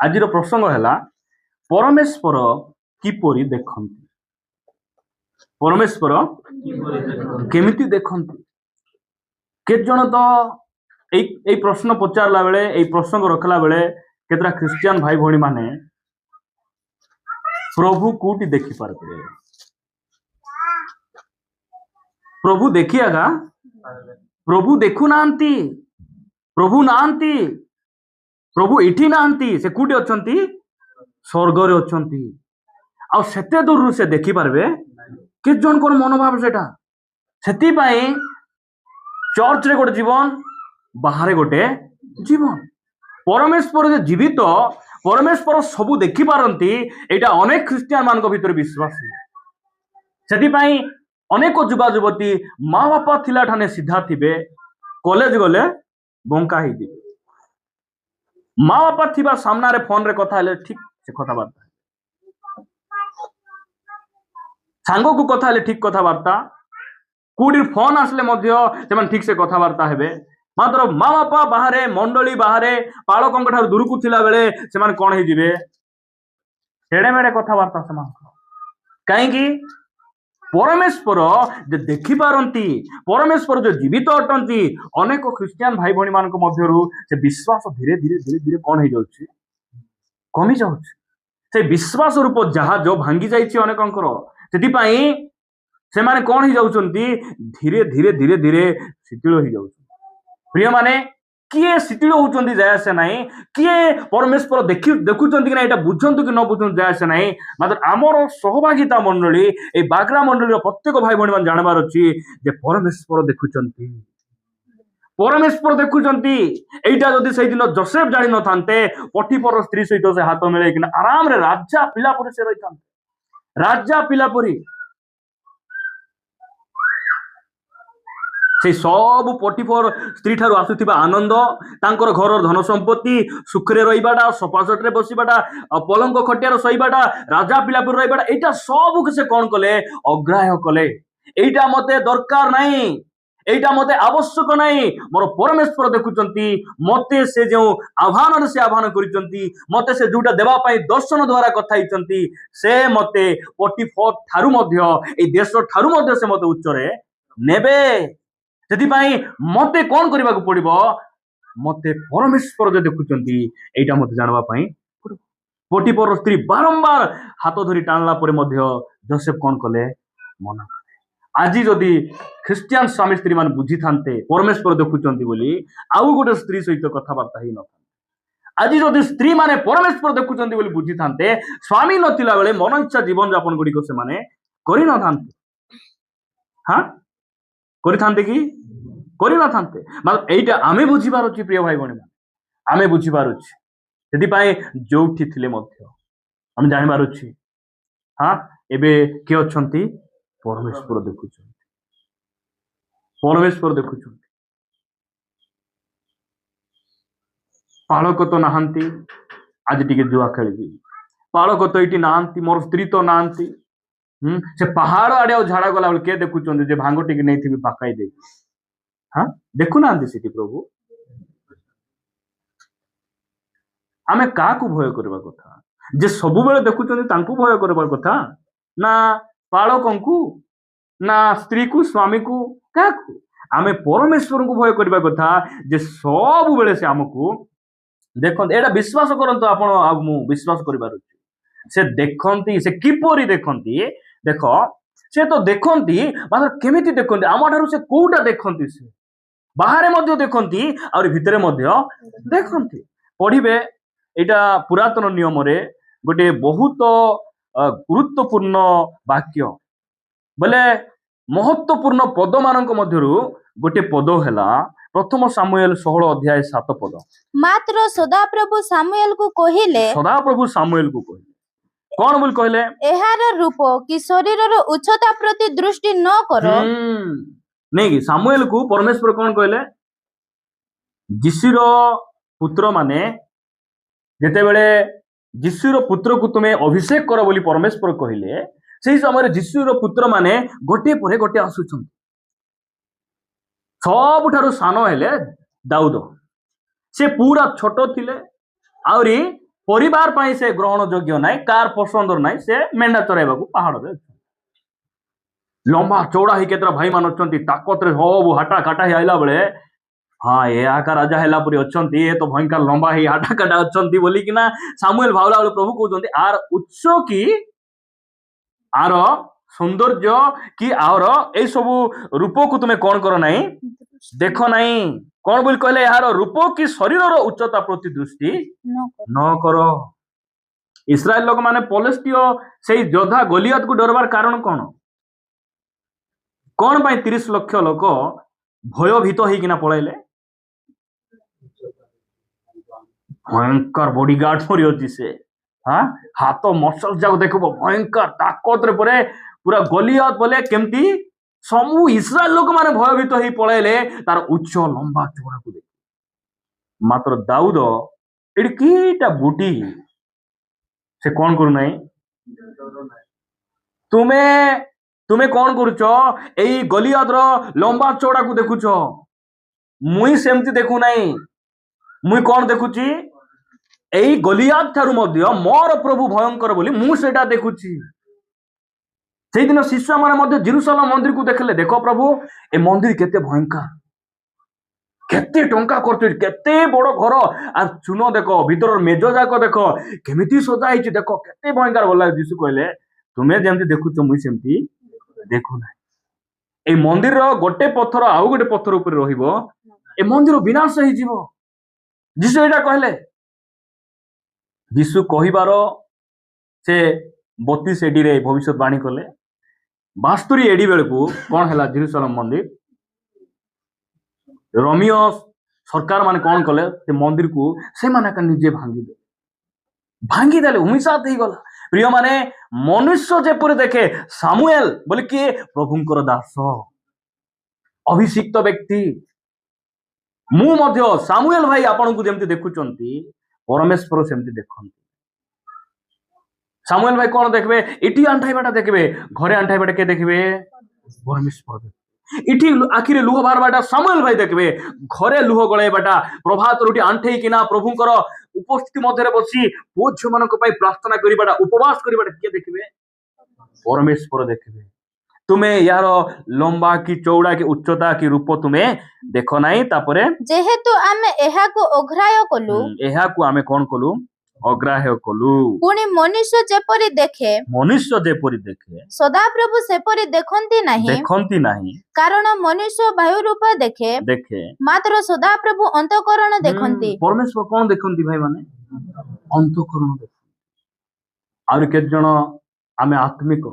ଆଜିର ପ୍ରସଙ୍ଗ ହେଲା ପରମେଶ୍ୱର କିପରି ଦେଖନ୍ତି। ପରମେଶ୍ୱର କେମିତି ଦେଖନ୍ତି। କେତେ ଜଣ ତ ଏଇ ପ୍ରଶ୍ନ ପଚାରିଲା ବେଳେ, ଏଇ ପ୍ରସଙ୍ଗ ରଖିଲା ବେଳେ କେତେଟା ଖ୍ରୀଷ୍ଟିଆନ ଭାଇ ଭଉଣୀ ମାନେ ପ୍ରଭୁ କୋଉଠି ଦେଖିପାରିବେ? ପ୍ରଭୁ ଦେଖିଆଗା ପ୍ରଭୁ ଦେଖୁନାହାନ୍ତି, ପ୍ରଭୁ ନାହାନ୍ତି, ପ୍ରଭୁ ଏଠି ନାହାନ୍ତି, ସେ କୋଉଠି ଅଛନ୍ତି? ସ୍ୱର୍ଗରେ ଅଛନ୍ତି। ଆଉ ସେତେ ଦୂରରୁ ସେ ଦେଖିପାରିବେ? କେତେ ଜଣଙ୍କର ମନୋଭାବ ସେଟା। ସେଥିପାଇଁ ଚର୍ଚ୍ଚରେ ଗୋଟେ ଜୀବନ, ବାହାରେ ଗୋଟେ ଜୀବନ। ପରମେଶ୍ୱର ଯେ ଜୀବିତ, ପରମେଶ୍ୱର ସବୁ ଦେଖିପାରନ୍ତି, ଏଇଟା ଅନେକ ଖ୍ରୀଷ୍ଟିଆନ ମାନଙ୍କ ଭିତରେ ବିଶ୍ୱାସ। ସେଥିପାଇଁ ଅନେକ ଯୁବା ଯୁବତୀ ମା ବାପା ଥିଲା ଠାନେ ସିଧା ଥିବେ, କଲେଜ ଗଲେ ବଙ୍କା ହେଇଯିବେ। ମା ବାପା ଥିବା ସାମ୍ନାରେ ଫୋନରେ କଥା ହେଲେ ଠିକ ସେ କଥାବାର୍ତ୍ତା, ସାଙ୍ଗକୁ କଥା ହେଲେ ଠିକ କଥାବାର୍ତ୍ତା, କୋଉଠି ଫୋନ ଆସିଲେ ମଧ୍ୟ ସେମାନେ ଠିକ ସେ କଥାବାର୍ତ୍ତା ହେବେ। ମାତ୍ର ମା ବାପା ବାହାରେ, ମଣ୍ଡଳୀ ବାହାରେ, ପାଳକଙ୍କ ଠାରୁ ଦୂରକୁ ଥିଲା ବେଳେ ସେମାନେ କଣ ହେଇଯିବେ? ଏଡେମେଡେ କଥାବାର୍ତ୍ତା ସେମାନଙ୍କ। କାହିଁକି? ପରମେଶ୍ୱର ଯେ ଦେଖିପାରନ୍ତି, ପରମେଶ୍ୱର ଯେ ଜୀବିତ ଅଟନ୍ତି, ଅନେକ ଖ୍ରୀଷ୍ଟିଆନ ଭାଇ ଭଉଣୀ ମାନଙ୍କ ମଧ୍ୟରୁ ସେ ବିଶ୍ୱାସ ଧୀରେ ଧୀରେ ଧୀରେ ଧୀରେ କଣ ହେଇଯାଉଛି? କମି ଯାଉଛି। ସେ ବିଶ୍ୱାସ ରୂପ ଜାହାଜ ଭାଙ୍ଗି ଯାଇଛି ଅନେକଙ୍କର। ସେଥିପାଇଁ ସେମାନେ କଣ ହେଇଯାଉଛନ୍ତି? ଧୀରେ ଧୀରେ ଧୀରେ ଧୀରେ ଶିଥିଳ ହେଇଯାଉଛନ୍ତି। ପ୍ରିୟମାନେ, କିଏ ଶିଥିଳ ହଉଛନ୍ତି ଯାଏ ଆସେ ନାହିଁ, କିଏ ପରମେଶ୍ୱର ଦେଖୁଛନ୍ତି କି ନା ଏଇଟା ବୁଝନ୍ତୁ କି ନ ବୁଝନ୍ତୁ ଯାଏ ଆସେ ନାହିଁ। ମାତ୍ର ଆମର ସହଭାଗିତା ମଣ୍ଡଳୀ, ଏଇ ବାଗ୍ରା ମଣ୍ଡଳୀର ପ୍ରତ୍ୟେକ ଭାଇ ଭଉଣୀ ମାନେ ଜାଣିବାର ଅଛି ଯେ ପରମେଶ୍ୱର ଦେଖୁଛନ୍ତି, ପରମେଶ୍ୱର ଦେଖୁଛନ୍ତି। ଏଇଟା ଯଦି ସେଇଦିନ ଯୋସେଫ ଜାଣିନଥାନ୍ତେ, ପଟିଫର ସ୍ତ୍ରୀ ସହିତ ସେ ହାତ ମିଳେଇକିନା ଆରାମରେ ରାଜା ପିଲା ପରି ସେ ରହିଥାନ୍ତେ, ରାଜା ପିଲା ପରି। সেই ସବୁ ପଟିଫର ସ୍ତ୍ରୀ ଠାରୁ ଆସୁଥିବା ଆନନ୍ଦ, ତାଙ୍କର ଘରର ଧନ ସମ୍ପତ୍ତି, ସୁଖରେ ରହିବାଟା, ସଫାସଟରେ ବସିବାଟା, ପଲଙ୍କ ଖଟିଆର ଶୋଇବାଟା, ରାଜା ପିଲା ପରି ରହିବାଟା, ଏଇଟା ସବୁକୁ ସେ କଣ କଲେ? ଅଗ୍ରାହ୍ୟ କଲେ। ଏଇଟା ମତେ ଦରକାର ନାହିଁ, ଏଇଟା ମତେ ଆବଶ୍ୟକ ନାହିଁ। ମୋର ପରମେଶ୍ୱର ଦେଖୁଛନ୍ତି, ମତେ ସେ ଯେଉଁ ଆହ୍ୱାନରେ ସେ ଆହ୍ୱାନ କରିଛନ୍ତି, ମତେ ସେ ଯୋଉଟା ଦେବା ପାଇଁ ଦର୍ଶନ ଦ୍ଵାରା କଥା ହେଇଛନ୍ତି, ସେ ମତେ ପଟିଫର ଠାରୁ ମଧ୍ୟ, ଏଇ ଦେଶ ଠାରୁ ମଧ୍ୟ ସେ ମତେ ଉଚ୍ଚରେ ନେବେ। ସେଥିପାଇଁ ମତେ କଣ କରିବାକୁ ପଡିବ? ମତେ ପରମେଶ୍ୱର ଯେ ଦେଖୁଛନ୍ତି, ଏଇଟା ମତେ ଜାଣିବା ପାଇଁ ପଡିବ। ପଟିଫର ସ୍ତ୍ରୀ ବାରମ୍ବାର ହାତ ଧରି ଟାଣିଲା ପରେ ମଧ୍ୟ ଯୋସେଫ କଣ କଲେ? ମନା କଲେ। ଆଜି ଯଦି ଖ୍ରୀଷ୍ଟିଆନ ସ୍ୱାମୀ ସ୍ତ୍ରୀ ମାନେ ବୁଝିଥାନ୍ତେ ପରମେଶ୍ୱର ଦେଖୁଛନ୍ତି ବୋଲି, ଆଉ ଗୋଟେ ସ୍ତ୍ରୀ ସହିତ କଥାବାର୍ତ୍ତା ହେଇନଥାନ୍ତେ। ଆଜି ଯଦି ସ୍ତ୍ରୀ ମାନେ ପରମେଶ୍ୱର ଦେଖୁଛନ୍ତି ବୋଲି ବୁଝିଥାନ୍ତେ, ସ୍ୱାମୀ ନଥିଲା ବେଳେ ମନ ଇଚ୍ଛା ଜୀବନ ଯାପନ ଗୁଡିକ ସେମାନେ କରିନଥାନ୍ତେ। ହଁ, କରିଥାନ୍ତେ କି? କରିନଥାନ୍ତେ। ଏଇଟା ଆମେ ବୁଝିପାରୁଛି ପ୍ରିୟ ଭାଇ ଭଉଣୀ ମାନେ, ଆମେ ବୁଝିପାରୁଛି। ସେଥିପାଇଁ ଯୋଉଠି ଥିଲେ ମଧ୍ୟ ଆମେ ଜାଣିପାରୁଛି, ହଁ ଏବେ କିଏ ଅଛନ୍ତି? ପରମେଶ୍ୱର ଦେଖୁଛନ୍ତି, ପରମେଶ୍ୱର ଦେଖୁଛନ୍ତି। ପାଳକ ତ ନାହାନ୍ତି, ଆଜି ଟିକେ ଜୁଆ ଖେଳିବି। ପାଳକ ତ ଏଇଠି ନାହାନ୍ତି, ମୋର ସ୍ତ୍ରୀ ତ ନାହାନ୍ତି। ସେ ପାହାଡ ଆଡେ ଆଉ ଝାଡା ଗଲା ବେଳେ କିଏ ଦେଖୁଛନ୍ତି? ଯେ ଭାଙ୍ଗ ଟିକେ ନେଇଥିବି ପାକାଇ ଦେଇକି। ହଁ, ଦେଖୁନାହାନ୍ତି ସେଠି ପ୍ରଭୁ? ଆମେ କାହାକୁ ଭୟ କରିବା କଥା? ଯେ ସବୁବେଳେ ଦେଖୁଛନ୍ତି ତାଙ୍କୁ ଭୟ କରିବା କଥା, ନା ପାଳକଙ୍କୁ, ନା ସ୍ତ୍ରୀକୁ, ସ୍ୱାମୀକୁ, କାହାକୁ? ଆମେ ପରମେଶ୍ୱରଙ୍କୁ ଭୟ କରିବା କଥା, ଯେ ସବୁବେଳେ ସେ ଆମକୁ ଦେଖନ୍ତି। ଏଇଟା ବିଶ୍ୱାସ କରନ୍ତୁ ଆପଣ ଆଉ ମୁଁ, ବିଶ୍ୱାସ କରିପାରୁଛି। ସେ ଦେଖନ୍ତି। ସେ କିପରି ଦେଖନ୍ତି? ଦେଖ, ସେ ତ ଦେଖନ୍ତି, ମାତ୍ର କେମିତି ଦେଖନ୍ତି? ଆମ ଠାରୁ ସେ କୋଉଟା ଦେଖନ୍ତି? ସେ ବାହାରେ ମଧ୍ୟ ଦେଖନ୍ତି, ଆହୁରି ଭିତରେ ମଧ୍ୟ ଦେଖନ୍ତି। ପଢିବେ, ଏଇଟା ପୁରାତନ ନିୟମରେ ଗୋଟେ ବହୁତ ଗୁରୁତ୍ୱପୂର୍ଣ୍ଣ ବାକ୍ୟ, ବୋଲେ ମହତ୍ୱପୂର୍ଣ୍ଣ ପଦ ମାନଙ୍କ ମଧ୍ୟରୁ ଗୋଟେ ପଦ ହେଲା ପ୍ରଥମ ସାମୁଏଲ 16:7 ମାତ୍ର ସଦାପ୍ରଭୁ ସାମୁଏଲକୁ କହିଲେ, ସଦାପ୍ରଭୁ ସାମୁଏଲକୁ କହିଲେ, କଣ ବୋଲି କହିଲେ? ଏହାର ରୂପ କି ଶରୀରର ଉଚ୍ଚତା ପ୍ରତି ଦୃଷ୍ଟି ନ କର। ନାଇଁ କି ସାମୁଏଲକୁ ପରମେଶ୍ୱର କଣ କହିଲେ? ଯୀଶୁର ପୁତ୍ର ମାନେ ଯେତେବେଳେ ଯୀଶୁର ପୁତ୍ରକୁ ତୁମେ ଅଭିଷେକ କର ବୋଲି ପରମେଶ୍ୱର କହିଲେ, ସେହି ସମୟରେ ଯୀଶୁର ପୁତ୍ର ମାନେ ଗୋଟିଏ ପରେ ଗୋଟିଏ ଆସୁଛନ୍ତି। ସବୁଠାରୁ ସାନ ହେଲେ ଦାଉଦ। ସେ ପୁରା ଛୋଟ ଥିଲେ, ଆହୁରି ପରିବାର ପାଇଁ ସେ ଗ୍ରହଣ ଯୋଗ୍ୟ ନାହିଁ, କାର ପସନ୍ଦର ନାହିଁ, ସେ ମେଣ୍ଢା ଚରାଇବାକୁ ପାହାଡରେ ଅଛି। ଲମ୍ବା ଚଉଡା ହେଇ କେତେଟା ଭାଇ ମାନେ ଅଛନ୍ତି, ତାକତରେ ସବୁ ହାଟା କାଟା ହେଇ ଆଇଲା ବେଳେ ହଁ ଏ ଆକା ରାଜା ହେଲା ପରି ଅଛନ୍ତି, ଏ ତ ଭୟଙ୍କର ଲମ୍ବା ହେଇ ହାଟା କାଟା ଅଛନ୍ତି ବୋଲିକିନା ସାମୁଏଲ ଭାବଲା ବେଳେ ପ୍ରଭୁ କହୁଛନ୍ତି ଆର ଉତ୍ସ କି ଆର ସୌନ୍ଦର୍ଯ୍ୟ କି ଆର ଏଇ ସବୁ ରୂପକୁ ତୁମେ କଣ କର ନାହିଁ, ଦେଖ ନାହିଁ। କଣ ବୋଲି କହିଲେ, ଏହାର ରୂପ କି ଶରୀରର ଉଚ୍ଚତା ପ୍ରତି ଦୃଷ୍ଟି ନ କର। ଇସ୍ରାଏଲ ଲୋକମାନେ ପଲେଷ୍ଟିୟ ସେଇ ଯୋଦ୍ଧା ଗଲିଆତକୁ ଡରବାର କାରଣ କଣ? କଣ ପାଇଁ 30 ଲକ୍ଷ ଲୋକ ଭୟଭୀତ ହେଇକିନା ପଳେଇଲେ? ଭୟଙ୍କର ବଡିଗାର୍ଡ ପରି ଅଛି ସେ, ହାତ ମସଲ ଯାକ ଦେଖିବ ଭୟଙ୍କର ତାକତରେ ପରେ ପୁରା ଗଲିଆତ ବୋଲେ କେମିତି ସବୁ ଇସ୍ରାଏଲ ଲୋକମାନେ ଭୟଭୀତ ହେଇ ପଳେଇଲେ ତାର ଉଚ୍ଚ ଲମ୍ବା ଚଉଡାକୁ ଦେଖି। ମାତ୍ର ଦାଉଦ ଏଠି କିଟା ବୁଟି, ସେ କଣ କରୁନାହିଁ, ତୁମେ ତୁମେ କଣ କରୁଛ, ଏଇ ଗଲିଆତର ଲମ୍ବା ଚଉଡାକୁ ଦେଖୁଛ, ମୁଇଁ ସେମିତି ଦେଖୁନାହିଁ। ମୁଇଁ କଣ ଦେଖୁଛି, ଏଇ ଗଲିଆତ ଠାରୁ ମଧ୍ୟ ମୋର ପ୍ରଭୁ ଭୟଙ୍କର ବୋଲି ମୁଁ ସେଇଟା ଦେଖୁଛି। ସେଇଦିନ ଶିଷ୍ୟମାନେ ମଧ୍ୟ ଜେରୁସାଲେମ ମନ୍ଦିରକୁ ଦେଖିଲେ, ଦେଖ ପ୍ରଭୁ ଏ ମନ୍ଦିର କେତେ ଭୟଙ୍କର, କେତେ ଟଙ୍କା ଖର୍ଚ୍ଚ, କେତେ ବଡ ଘର, ଆଉ ଚୁନ ଦେଖ, ଭିତର ମେଜ ଯାକ ଦେଖ କେମିତି ସଜା ହେଇଛି, ଦେଖ କେତେ ଭୟଙ୍କର ଭଲ ଲାଗେ। ଯୀଶୁ କହିଲେ ତୁମେ ଯେମିତି ଦେଖୁଛ ମୁଇଁ ସେମିତି ଦେଖୁନାହିଁ। ଏଇ ମନ୍ଦିରର ଗୋଟେ ପଥର ଆଉ ଗୋଟେ ପଥର ଉପରେ ରହିବ, ଏ ମନ୍ଦିର ବିନାଶ ହେଇଯିବ। ଯୀଶୁ ଏଇଟା କହିଲେ। ଯୀଶୁ କହିବାର ସେ 32 ଏଡିରେ ଭବିଷ୍ୟତବାଣୀ କଲେ। 72 ଏଡି ବେଳକୁ କଣ ହେଲା, ଜେରୁସାଲେମ ମନ୍ଦିର ରୋମିଓ ସରକାର ମାନେ କଣ କଲେ, ସେ ମନ୍ଦିରକୁ ସେମାନେ ନିଜେ ଭାଙ୍ଗିଦେଲେ, ହୁମିସାତ ହେଇଗଲା। ପ୍ରିୟ ମାନେ, ମନୁଷ୍ୟ ଯେପରି ଦେଖେ, ସାମୁଏଲ ବୋଲି କିଏ, ପ୍ରଭୁଙ୍କର ଦାସ, ଅଭିଷିକ୍ତ ବ୍ୟକ୍ତି। ମୁଁ ମଧ୍ୟ ସାମୁଏଲ ଭାଇ ଆପଣଙ୍କୁ ଯେମିତି ଦେଖୁଛନ୍ତି, ପରମେଶ୍ୱର ସେମିତି ଦେଖନ୍ତି। ସାମୁଏଲ ଭାଇ କଣ ଦେଖିବେ, ଏଠି ଆଣ୍ଠାଇବାଟା ଦେଖିବେ, ଘରେ ଆଣ୍ଠାଇବାଟା କିଏ ଦେଖିବେ, ପରମେଶ୍ୱର ଦେଖିବେ। ଏଠି ଆଖିରେ ଲୁହ ବାହାରବାଟା ସାମୁଏଲ ଭାଇ ଦେଖିବେ, ଘରେ ଲୁହ ଗଳାଇବାଟା, ପ୍ରଭାତ ରୁଟି ଆଣ୍ଠେଇକିନା ପ୍ରଭୁଙ୍କର ଉପସ୍ଥିତି ମଧ୍ୟରେ ବସି ପୁଅ ଝିଅ ମାନଙ୍କ ପାଇଁ ପ୍ରାର୍ଥନା କରିବାଟା, ଉପବାସ କରିବାଟା କିଏ ଦେଖିବେ, ପରମେଶ୍ୱର ଦେଖିବେ। ତୁମେ ୟାର ଲମ୍ବା କି ଚଉଡା କି ଉଚ୍ଚତା କି ରୂପ ତୁମେ ଦେଖ ନାହିଁ। ତାପରେ ଯେହେତୁ ଆମେ ଏହାକୁ ଅଗ୍ରାହ୍ୟ କଲୁ, ଏହାକୁ ଆମେ କଣ କଲୁ, ଅଗ୍ରାହ୍ୟ କଲୁ। ପୁଣି ମନୁଷ୍ୟ ଯେପରି ଦେଖେ, ମନୁଷ୍ୟ ଯେପରି ଦେଖେ, ସଦାପ୍ରଭୁ ସେପରି ଦେଖନ୍ତି ନାହିଁ। କାରଣ ମନୁଷ୍ୟ ବାହ୍ୟ ରୂପ ଦେଖେ, ମାତ୍ର ସଦାପ୍ରଭୁ ଅନ୍ତଃକରଣ ଦେଖନ୍ତି। ପରମେଶ୍ୱର କଣ ଦେଖନ୍ତି ଭାଇ ମାନେ, ଅନ୍ତଃକରଣ ଦେଖନ୍ତି। ଆହୁରି କେତେ ଜଣ ଆମେ ଆତ୍ମିକ,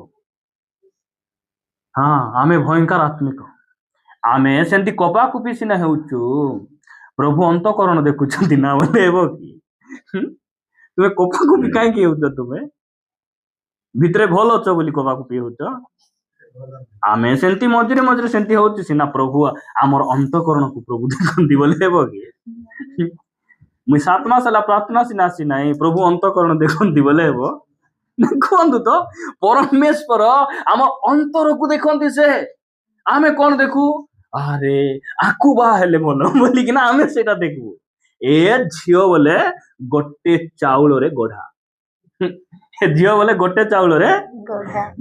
ଆମେ ଭୟଙ୍କର ଆତ୍ମିକ, ଆମେ ସେମିତି କପା କୁପି ସିନା ହେଉଛୁ, ପ୍ରଭୁ ଅନ୍ତଃକରଣ ଦେଖୁଛନ୍ତି ନା ବୋଲେ ହେବ କି? ତୁମେ କପା କୁପି କାହିଁକି ହେଉଛ? ତୁମେ ଭିତରେ ଭଲ ଅଛ ବୋଲି କପା କୁପି ହେଉଛ? ଆମେ ସେମିତି ମଝିରେ ମଝିରେ ସେମିତି ହଉଛି ସିନା, ପ୍ରଭୁ ଆମର ଅନ୍ତଃକରଣକୁ ପ୍ରଭୁ ଦେଖନ୍ତି ବୋଲେ ହେବ କି? ମୁଇଁ 7 ମାସ ହେଲା ପ୍ରାର୍ଥନା ସିନା ଆସି ନାହିଁ, ପ୍ରଭୁ ଅନ୍ତଃକରଣ ଦେଖନ୍ତି ବୋଲେ ହେବ? ଦେଖନ୍ତୁ ତ, ପରମେଶ୍ୱର ଆମ ଅନ୍ତରକୁ ଦେଖନ୍ତି। ସେ ଆମେ କଣ ଦେଖୁ, ଆରେ ଆକୁ ବାହା ହେଲେ ଭଲ ବୋଲିକିନା ଆମେ ସେଇଟା ଦେଖୁ। ଏ ଝିଅ ବୋଲେ ଗୋଟେ ଚାଉଳରେ ଗଢା, ଏ ଝିଅ ବୋଲେ ଗୋଟେ ଚାଉଳରେ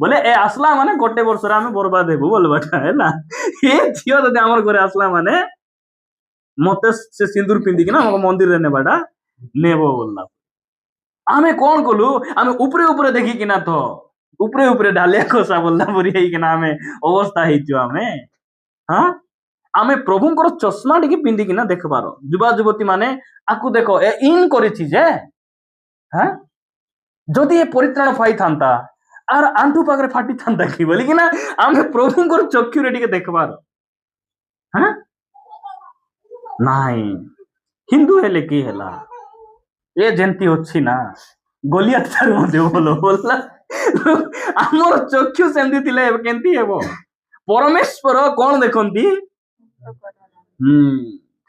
ବୋଲେ ଏ ଆସିଲା ମାନେ ଗୋଟେ ବର୍ଷରେ ଆମେ ବର୍ବାଦ ହେବୁ ବୋଲବାଟା ହେଲା। ଏ ଝିଅ ଯଦି ଆମର ଘରେ ଆସିଲା ମାନେ ମତେ ସେ ସିନ୍ଦୁର ପିନ୍ଧିକିନା ଆମ ମନ୍ଦିରରେ ନେବାଟା ନେବ ବୋଲଲା। ଆମେ କଣ କଲୁ, ଆମେ ଉପରେ ଉପରେ ଦେଖିକିନା ତ ଉପରେ ଢାଲିଆ ଖସା ବୋଲଲା ପରି ହେଇକିନା ଆମେ ଅବସ୍ଥା ହେଇଛୁ। ଆମେ ପ୍ରଭୁଙ୍କର ଚଷମା ଟିକେ ପିନ୍ଧିକିନା ଦେଖବାର, ଯୁବା ଯୁବତୀ ମାନେ ଆକୁ ଦେଖ, ଏ ଇନ୍ କରିଛି ଯେ, ଯଦି ଏ ପରିତ୍ରାଣ ପାଇଥାନ୍ତା ଆର ଆଣ୍ଠୁ ପାଖରେ ଫାଟିଥାନ୍ତା କି ବୋଲିକିନା ଆମେ ପ୍ରଭୁଙ୍କର ଚକ୍ଷୁରେ ଟିକେ ଦେଖବାର। ନାଇଁ, ହିନ୍ଦୁ ହେଲେ କି ହେଲା, ଏ ଯେମିତି ଅଛି ନା ଗଲିଆତ ଠାରୁ ମଧ୍ୟ ଭଲ ବୋଲଲା। ଆମର ଚକ୍ଷୁ ସେମିତି ଥିଲେ କେମିତି ହେବ? ପରମେଶ୍ୱର କଣ ଦେଖନ୍ତି?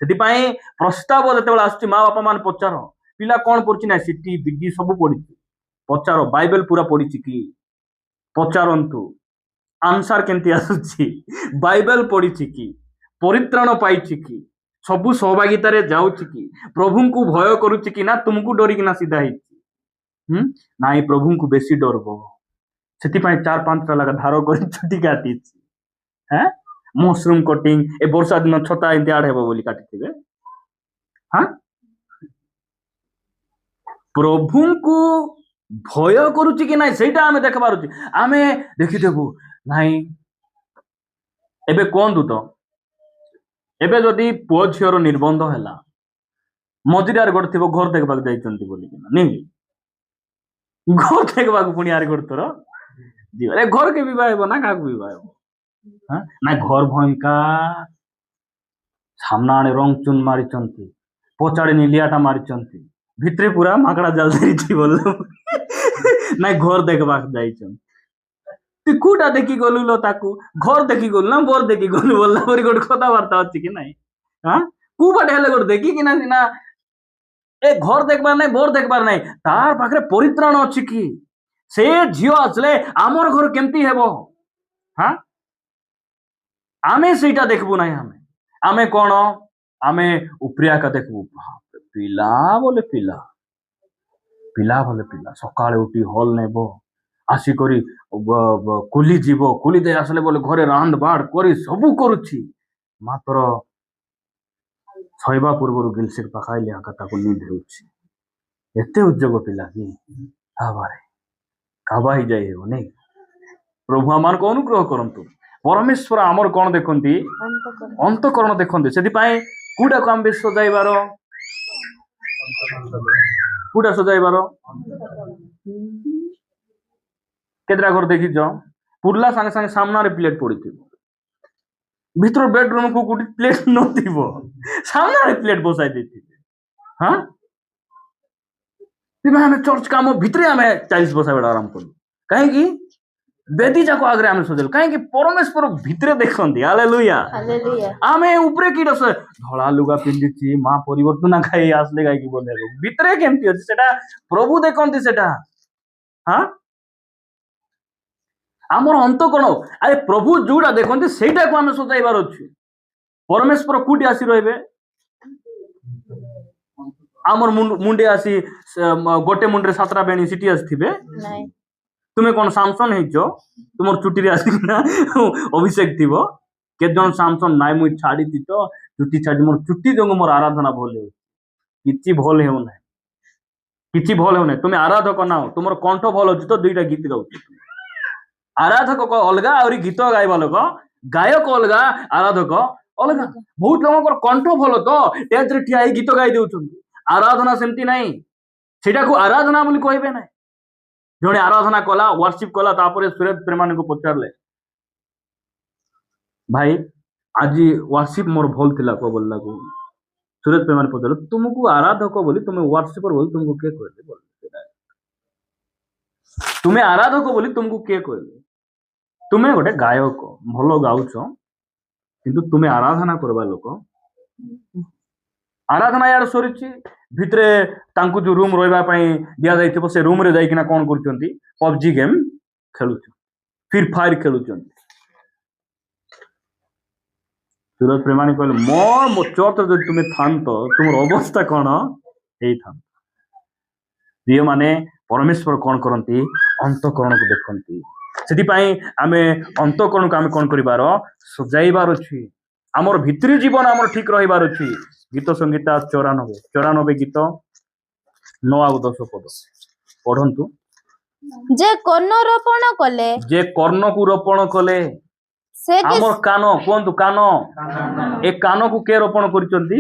ସେଥିପାଇଁ ପ୍ରସ୍ତାବ ଯେତେବେଳେ ଆସୁଛି, ମା ବାପା ମାନେ ପଚାର, ପିଲା କଣ ପଢୁଛି ନା, ସିଟି ବିଡି ସବୁ ପଢିଛି, ପଚାର ବାଇବେଲ ପୁରା ପଢିଛି କି, ପଚାରନ୍ତୁ ଆନ୍ସାର କେମିତି ଆସୁଛି, ବାଇବେଲ ପଢିଛି କି, ପରିତ୍ରାଣ ପାଇଛି କି, ସବୁ ସହଭାଗିତାରେ ଯାଉଛି କି, ପ୍ରଭୁଙ୍କୁ ଭୟ କରୁଛି କି ନା ତୁମକୁ ଡରିକିନା ସିଧା ହେଇଛି। ନାଇଁ ପ୍ରଭୁଙ୍କୁ ବେଶୀ ଡରବ, ସେଥିପାଇଁ 4-5ଟା ଲେଖା ଧାର କରି ଚୁଟି କାଟିଛି। হ্যাঁ মশরুম কটিং এ বর্ষা দিন ছতা এমতি আড় ହେବ ବୋଲି କାଟିଥିବେ। হ্যাঁ ପ୍ରଭୁଙ୍କୁ ଭୟ କରୁଛି କି ନାଇଁ ସେଇଟା ଆମେ ଦେଖିବାର ଅଛି। ଆମେ ଦେଖିଦେବୁ ନାଇଁ ଏବେ କୁହନ୍ତୁ ତ, ଏବେ ଯଦି ପୁଅ ଝିଅର ନିର୍ବନ୍ଧ ହେଲା, ମଝିରେ ଗୋଟେ ଥିବ ଘର ଦେଖିବାକୁ ଯାଇଛନ୍ତି ବୋଲିକିନା, ନାଇଁ କି? ଘର ଦେଖିବାକୁ ପୁଣି ଆରେ ଗୋଟେ ଥର ଯିବ, ଘରକେ ବିବାହ ହେବ ନା କାହାକୁ ବିବାହ ହେବ? ନା ଘର ଭୟଙ୍କା ସାମ୍ନା ଆଣେ ରଙ୍ଗ ଚୁନ ମାରିଛନ୍ତି, ପଚାଡେ ନିଲିଆଟା ମାରିଛନ୍ତି, ଭିତରେ ପୁରା ମାକଡା ଜାଲ ଧରିଛି ବୋଲ ନାଇଁ ଘର ଦେଖିବାକୁ ଯାଇଛନ୍ତି। ତୁ କୋଉଟା ଦେଖି ଗଲୁ ଲ ତାକୁ, ଘର ଦେଖି ଗଲୁ ନା ବର ଦେଖି ଗଲୁ ବୋଲା ପରି ଗୋଟେ କଥାବାର୍ତ୍ତା ଅଛି କି ନାଇଁ? କୋଉ ବାଟେ ହେଲେ ଗୋଟେ ଦେଖିକିନା ସିନା ଏ ଘର ଦେଖବାର ନାଇଁ ବର ଦେଖବାର ନାଇଁ, ତାର ପାଖରେ ପରିତ୍ରାଣ ଅଛି କି? ସେ ଝିଅ ଆସିଲେ ଆମର ଘର କେମିତି ହେବ? ଆମେ ସେଇଟା ଦେଖିବୁ ନାହିଁ। ଆମେ କଣ, ଆମେ ଉପରିଆକା ଦେଖିବୁ। ପିଲା ବୋଲେ ପିଲା, ପିଲା ବୋଲେ ପିଲା ସକାଳେ ଉଠି ହଲ ନେବ, ଆସିକରି କୁଲି ଯିବ, କୁଲି ଦେଇ ଆସିଲେ ବୋଲେ ଘରେ ରାନ୍ଧ ବାଢ କରି ସବୁ କରୁଛି, ମାତ୍ର ଶୋଇବା ପୂର୍ବରୁ ଗିଲସିର ପକାଇଲେ ଆକା ତାକୁ ନିଦ ହେଉଛି। ଏତେ ଉଦ୍యోଗ ପିଲା କି ଭାବରେ କାବା ହେଇଯାଇ ହେବ ନାଇଁ। ପ୍ରଭୁ ଆମମାନଙ୍କୁ ଅନୁଗ୍ରହ କରନ୍ତୁ। ପରମେଶ୍ୱର ଆମର କଣ ଦେଖନ୍ତି? ଅନ୍ତଃକରଣ ଦେଖନ୍ତି। ସେଥିପାଇଁ କୋଉଟାକୁ ଆମେ ସଜାଇବାର, କୋଉଟା ସଜାଇବାର? କେତେଟା ଘର ଦେଖିଛ ପୁର୍ଲା ସାଙ୍ଗେ ସାଙ୍ଗେ ସାମ୍ନାରେ ପ୍ଲେଟ ପଡିଥିବ, ଭିତର ବେଡରୁମ କୁ ଗୋଟେ ପ୍ଲେଟ ନଥିବ, ସାମ୍ନାରେ ପ୍ଲେଟ ବସାଇ ଦେଇଥିବେ। ଆମେ ଚର୍ଚ୍ଚ କାମ ଭିତରେ ଆମେ 40 ବସାଇବା ଆରମ୍ଭ କଲୁ, କାହିଁକି? ବେଦୀ ଯାକ ଆଗରେ ଆମେ ସଜାଇଲୁ, କାହିଁକି? ପରମେଶ୍ୱର ଭିତରେ ଦେଖନ୍ତି। ହାଲେଲୁୟା। ଆମେ ଉପରେ କି ଧଳା ଲୁଗା ପିନ୍ଧିଛି, ମା ପରିବର୍ତ୍ତନ ଖାଇ ଆସିଲେ କାହିଁକି ବୋଲେ ଭିତରେ କେମିତି ଅଛି ସେଟା ପ୍ରଭୁ ଦେଖନ୍ତି। ସେଟା ଆମର ଅନ୍ତଃକରଣ, ଆରେ ପ୍ରଭୁ ଯୋଉଟା ଦେଖନ୍ତି ସେଇଟାକୁ ଆମେ ସଜାଇବାର ଅଛି। ପରମେଶ୍ୱର କୋଉଠି ଆସି ରହିବେ? ଆମର ମୁଣ୍ଡେ ଆସି ଗୋଟେ ମୁଣ୍ଡରେ 7ଟା ବେଣୀ ସିଟି ଆସିଥିବେ। ତୁମେ କଣ ସାମସନ ହେଇଛ? ତୁମର ଚୁଟିରେ ଆସିକିନା ଅଭିଷେକ ଥିବ। କେତେ ଜଣ ସାମସନ ନାଇଁ, ମୁଇଁ ଛାଡିଛି ତ ଚୁଟି ଛାଡି, ମୋର ଚୁଟି ଯୋଗୁଁ ମୋର ଆରାଧନା ଭଲ ହେଉଛି। କିଛି ଭଲ ହେଉନାହିଁ, କିଛି ଭଲ ହେଉନାହିଁ। ତୁମେ ଆରାଧକ ନାଅ, ତୁମର କଣ୍ଠ ଭଲ ଅଛି ତ 2ଟା ଗୀତ ଗାଉଛ। ଆରାଧକ ଅଲଗା, ଆହୁରି ଗୀତ ଗାଇବା ଲୋକ, ଗାୟକ ଅଲଗା, ଆରାଧକ ଅଲଗା। ବହୁତ ଲୋକଙ୍କର କଣ୍ଠ ଭଲ ତ ଷ୍ଟେଜରେ ଠିଆ ହେଇ ଗୀତ ଗାଇ ଦେଉଛନ୍ତି। ଆରାଧନା ସେମିତି ନାହିଁ, ସେଟାକୁ ଆରାଧନା ବୋଲି କହିବେ ନାହିଁ। ଜଣେ ଆରାଧନା କଲା, ୱାର୍ସିପ କଲା, ତାପରେ ସୁରେଶ ପ୍ରେମାନଙ୍କୁ ପଚାରିଲେ, ଭାଇ ଆଜି ୱାର୍ସିପ ମୋର ଭଲ ଥିଲା କହ ବୋଲିଲାକୁ ସୁରେଶ ପ୍ରେମାନେ ପଚାରିଲେ, ତୁମକୁ ଆରାଧକ ବୋଲି, ତୁମେ ୱାର୍ସିପର ବୋଲି ତୁମକୁ କିଏ କହିଲେ? ତୁମେ ଆରାଧକ ବୋଲି ତୁମକୁ କିଏ କହିଲେ? ତୁମେ ଗୋଟେ ଗାୟକ, ଭଲ ଗାଉଛ, କିନ୍ତୁ ତୁମେ ଆରାଧନା କରିବା ଲୋକ। ଆରାଧନା ୟାର ସରିଛି, ଭିତରେ ତାଙ୍କୁ ଯୋଉ ରୁମ ରହିବା ପାଇଁ ଦିଆଯାଇଥିବ ସେ ରୁମରେ ଯାଇକିନା କଣ କରୁଛନ୍ତି? ପବଜି ଗେମ୍ ଖେଳୁଛନ୍ତି, ଫ୍ରି ଫାୟାର ଖେଳୁଛନ୍ତି। ସୁରଜ ପ୍ରେମାଣୀ କହିଲେ, ମୋ ଚର୍ଚ୍ଚରେ ଯଦି ତୁମେ ଥାନ୍ତ ତୁମର ଅବସ୍ଥା କଣ ହେଇଥାନ୍ତା? ପ୍ରିୟମାନେ, ପରମେଶ୍ୱର କଣ କରନ୍ତି? ଅନ୍ତଃକରଣକୁ ଦେଖନ୍ତି। ସେଥିପାଇଁ ଆମେ ଅନ୍ତଃକରଣକୁ ଆମେ କଣ କରିବାର? ସଜାଇବାର ଅଛି। ଆମର ଭିତରୀ ଜୀବନ ଆମର ଠିକ ରହିବାର ଅଛି। ଗୀତ ସଂଗୀତା 94 ଗୀତ 9 ଆଉ 10 ପଦ ପଢନ୍ତୁ। ଯେ କର୍ଣ୍ଣ ରୋପଣ କଲେ, ଯେ କର୍ଣ୍ଣକୁ ରୋପଣ କଲେ, ଆମର କାନ, କୁହନ୍ତୁ କାନ। ଏ କାନକୁ କିଏ ରୋପଣ କରିଛନ୍ତି?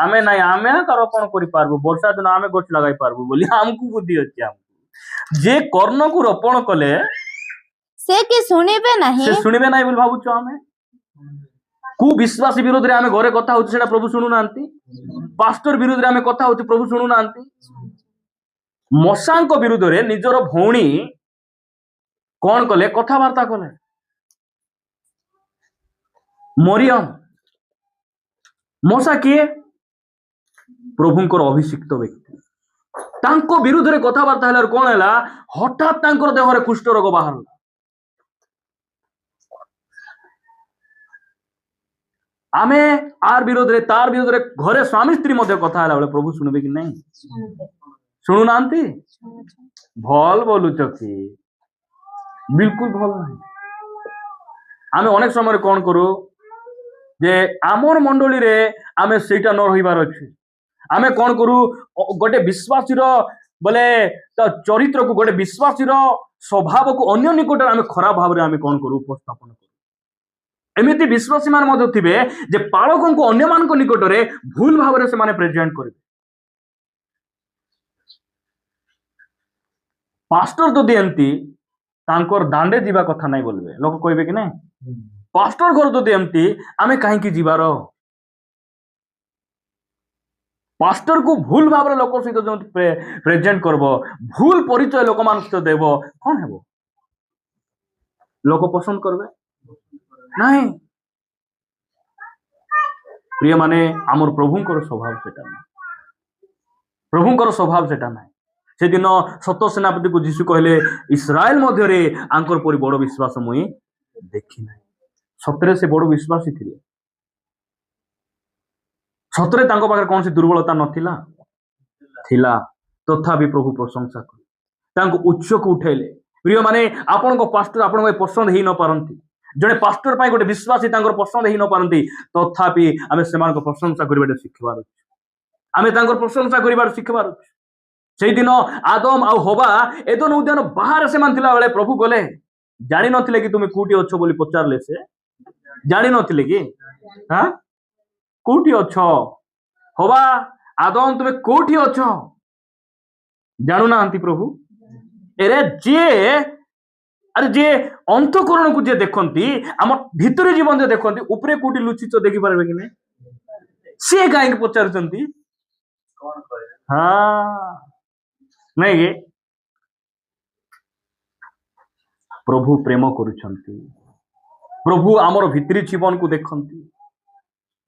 ଆମେ ନାଇଁ, ଆମେ ରୋପଣ କରିପାରିବୁ, ବର୍ଷା ଦିନ ଆମେ ଗଛ ଲଗାଇ ପାରିବୁ ବୋଲି ଆମକୁ ବୁଦ୍ଧି ଅଛି। ଆମକୁ ଯେ କର୍ଣ୍ଣକୁ ରୋପଣ କଲେ ସେ କି ଶୁଣିବେ ନାହିଁ, ସେ ଶୁଣିବେ ନାହିଁ ବୋଲି ଭାବୁଛୁ ଆମେ? କୁ ବିଶ୍ୱାସୀ ବିରୋଧରେ ଆମେ ଘରେ କଥା ହଉଛୁ, ସେଟା ପ୍ରଭୁ ଶୁଣୁନାହାନ୍ତି? ପାଷ୍ଟର ବିରୋଧରେ ଆମେ କଥା ହଉଛୁ, ପ୍ରଭୁ ଶୁଣୁନାହାନ୍ତି? ମଶାଙ୍କ ବିରୁଦ୍ଧରେ ନିଜର ଭଉଣୀ କଣ କଲେ? କଥାବାର୍ତ୍ତା କଲେ। ମରିୟମ, ମଶା କିଏ? ପ୍ରଭୁଙ୍କର ଅଭିଷିକ୍ତ ବ୍ୟକ୍ତି। ତାଙ୍କ ବିରୁଦ୍ଧରେ କଥାବାର୍ତ୍ତା ହେଲାରୁ କଣ ହେଲା? ହଠାତ୍ ତାଙ୍କର ଦେହରେ କୁଷ୍ଠ ରୋଗ ବାହାରିଲା। ଆମେ ଆର ବିରୋଧରେ, ତାର ବିରୋଧରେ ଘରେ ସ୍ୱାମୀ ସ୍ତ୍ରୀ ମଧ୍ୟ କଥା ହେଲା ବେଳେ ପ୍ରଭୁ ଶୁଣିବେ କି ନାହିଁ? ଶୁଣୁନାହାନ୍ତି? ଭଲ ବୋଲୁଛ କି? ବିଲକୁଲ ଭଲ ନାହିଁ। ଆମେ ଅନେକ ସମୟରେ କଣ କରୁ ଯେ ଆମର ମଣ୍ଡଳୀରେ ଆମେ ସେଇଟା ନ ରହିବାର ଅଛି। ଆମେ କଣ କରୁ ଗୋଟେ ବିଶ୍ୱାସୀର ବୋଲେ ତା ଚରିତ୍ରକୁ ଗୋଟେ ବିଶ୍ୱାସୀର ସ୍ୱଭାବକୁ ଅନ୍ୟ ନିକଟରେ ଆମେ ଖରାପ ଭାବରେ ଆମେ କଣ କରୁ ଉପସ୍ଥାପନ କରୁ। ଏମିତି ବିଶ୍ୱାସୀ ମାନେ ମଧ୍ୟ ଥିବେ ଯେ ପାଳକଙ୍କୁ ଅନ୍ୟମାନଙ୍କ ନିକଟରେ ଭୁଲ ଭାବରେ ସେମାନେ ପ୍ରେଜେଣ୍ଟ କରିବେ। ପାଷ୍ଟର ଯଦି ଏମିତି ତାଙ୍କର ଦାଣ୍ଡେ ଯିବା କଥା ନାହିଁ ବୋଲିବେ ଲୋକ କହିବେ କି ନାଇଁ? ପାଷ୍ଟର ଘର ଯଦି ଏମିତି ଆମେ କାହିଁକି ଯିବାର? ପାଷ୍ଟରକୁ ଭୁଲ ଭାବରେ ଲୋକ ସହିତ ଯୋଉ ପ୍ରେଜେଣ୍ଟ କରିବ, ଭୁଲ ପରିଚୟ ଲୋକମାନଙ୍କ ସହିତ ଦେବ, କଣ ହେବ? ଲୋକ ପସନ୍ଦ କରିବେ ନାହିଁ। ପ୍ରିୟ ମାନେ ଆମର ପ୍ରଭୁଙ୍କର ସ୍ୱଭାବ ସେଟା ନାହିଁ। ପ୍ରଭୁଙ୍କର ସ୍ୱଭାବ ସେଟା ନାହିଁ। ସେଦିନ ସତ ସେନାପତିକୁ ଯୀଶୁ କହିଲେ ଇସ୍ରାଏଲ ମଧ୍ୟରେ ଆଙ୍କର ପରି ବଡ ବିଶ୍ୱାସ ମୁଇଁ ଦେଖି ନାହିଁ। ସତରେ ସେ ବଡ ବିଶ୍ୱାସୀ ଥିଲେ। ସତରେ ତାଙ୍କ ପାଖରେ କୌଣସି ଦୁର୍ବଳତା ନଥିଲା, ଥିଲା। ତଥାପି ପ୍ରଭୁ ପ୍ରଶଂସା କଲେ, ତାଙ୍କୁ ଉଚ୍ଚକୁ ଉଠେଇଲେ। ପ୍ରିୟ ମାନେ ଆପଣଙ୍କ ପାଷ୍ଟର ଆପଣଙ୍କ ପସନ୍ଦ ହେଇ ନ ପାରନ୍ତି, ଜଣେ ପାଷ୍ଟର ପାଇଁ ଗୋଟେ ବିଶ୍ୱାସୀ ତାଙ୍କର ପସନ୍ଦ ହେଇ ନ ପାରନ୍ତି, ତଥାପି ଆମେ ସେମାନଙ୍କ ପ୍ରଶଂସା କରିବାଟା ଶିଖିବାର ଅଛି। ଆମେ ତାଙ୍କର ପ୍ରଶଂସା କରିବାର ଶିଖିବାର ଅଛି। ସେଇଦିନ ଆଦମ ଆଉ ହବା ଏଦନ ଉଦ୍ୟାନ ବାହାରେ ସେମାନେ ଥିଲା ବେଳେ ପ୍ରଭୁ ଗଲେ, ଜାଣିନଥିଲେ କି ତୁମେ କୋଉଠି ଅଛ ବୋଲି ପଚାରିଲେ। ସେ ଜାଣିନଥିଲେ କି କୋଉଠି ଅଛ? ହବା ଆଦମ ତୁମେ କୋଉଠି ଅଛ? ଜାଣୁନାହାନ୍ତି ପ୍ରଭୁ? ଏରେ ଯିଏ ଅନ୍ତଃକରଣକୁ ଯିଏ ଦେଖନ୍ତି, ଆମ ଭିତରେ ଜୀବନ ଯିଏ ଦେଖନ୍ତି, ଉପରେ କୋଉଠି ଲୁଚିଛ ଦେଖିପାରିବେ କି ନାଇଁ? ସିଏ କାହିଁକି ପଚାରୁଛନ୍ତି? ନାଇଁ କି? ପ୍ରଭୁ ପ୍ରେମ କରୁଛନ୍ତି। ପ୍ରଭୁ ଆମର ଭିତରି ଜୀବନକୁ ଦେଖନ୍ତି।